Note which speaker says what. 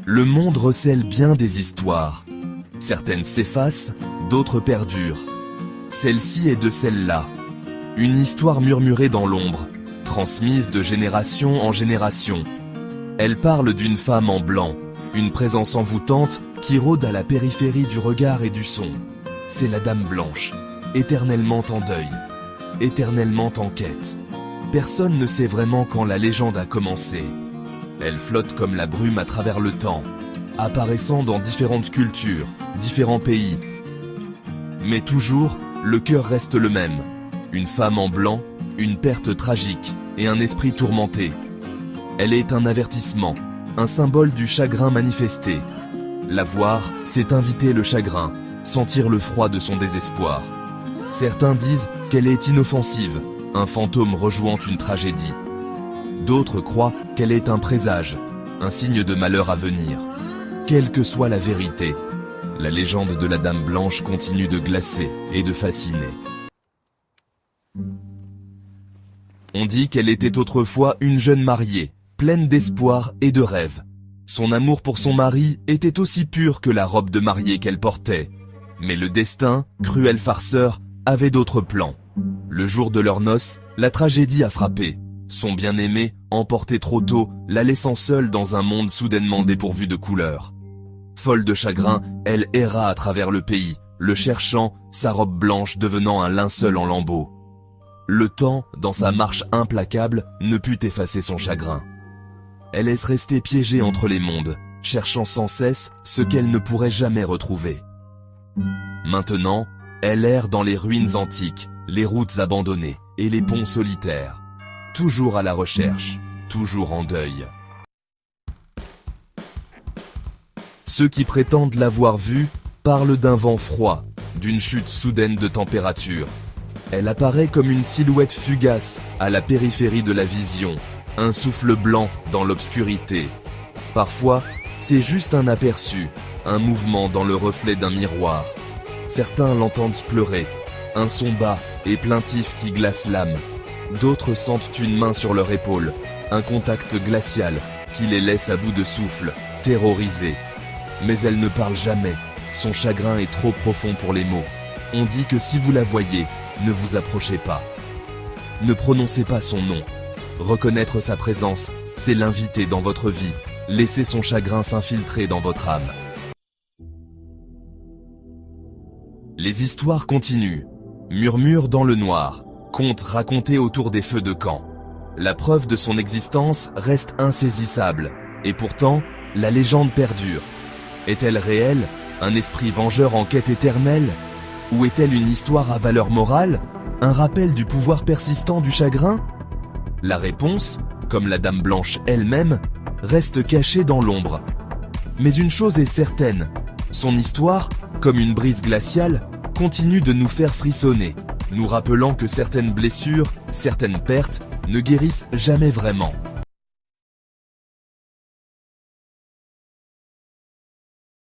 Speaker 1: Le monde recèle bien des histoires. Certaines s'effacent, d'autres perdurent. Celle-ci est de celle-là. Une histoire murmurée dans l'ombre, transmise de génération en génération. Elle parle d'une femme en blanc, une présence envoûtante qui rôde à la périphérie du regard et du son. C'est la Dame Blanche, éternellement en deuil, éternellement en quête. Personne ne sait vraiment quand la légende a commencé. Elle flotte comme la brume à travers le temps, apparaissant dans différentes cultures, différents pays. Mais toujours, le cœur reste le même. Une femme en blanc, une perte tragique et un esprit tourmenté. Elle est un avertissement, un symbole du chagrin manifesté. La voir, c'est inviter le chagrin, sentir le froid de son désespoir. Certains disent qu'elle est inoffensive, un fantôme rejouant une tragédie. D'autres croient qu'elle est un présage, un signe de malheur à venir. Quelle que soit la vérité, la légende de la Dame Blanche continue de glacer et de fasciner. On dit qu'elle était autrefois une jeune mariée, pleine d'espoir et de rêves. Son amour pour son mari était aussi pur que la robe de mariée qu'elle portait. Mais le destin, cruel farceur, avait d'autres plans. Le jour de leurs noces, la tragédie a frappé. Son bien-aimé, emporté trop tôt, la laissant seule dans un monde soudainement dépourvu de couleurs. Folle de chagrin, elle erra à travers le pays, le cherchant, sa robe blanche devenant un linceul en lambeaux. Le temps, dans sa marche implacable, ne put effacer son chagrin. Elle est restée piégée entre les mondes, cherchant sans cesse ce qu'elle ne pourrait jamais retrouver. Maintenant, elle erre dans les ruines antiques, les routes abandonnées et les ponts solitaires. Toujours à la recherche, toujours en deuil. Ceux qui prétendent l'avoir vue parlent d'un vent froid, d'une chute soudaine de température. Elle apparaît comme une silhouette fugace à la périphérie de la vision, un souffle blanc dans l'obscurité. Parfois, c'est juste un aperçu, un mouvement dans le reflet d'un miroir. Certains l'entendent pleurer, un son bas et plaintif qui glace l'âme. D'autres sentent une main sur leur épaule, un contact glacial qui les laisse à bout de souffle, terrorisés. Mais elle ne parle jamais, son chagrin est trop profond pour les mots. On dit que si vous la voyez, ne vous approchez pas. Ne prononcez pas son nom. Reconnaître sa présence, c'est l'inviter dans votre vie. Laissez son chagrin s'infiltrer dans votre âme. Les histoires continuent. Murmures dans le noir. Contes racontés autour des feux de camp. La preuve de son existence reste insaisissable. Et pourtant, la légende perdure. Est-elle réelle? Un esprit vengeur en quête éternelle? Ou est-elle une histoire à valeur morale? Un rappel du pouvoir persistant du chagrin? La réponse, comme la Dame Blanche elle-même, reste cachée dans l'ombre. Mais une chose est certaine, son histoire, comme une brise glaciale, continue de nous faire frissonner, nous rappelant que certaines blessures, certaines pertes, ne guérissent jamais vraiment.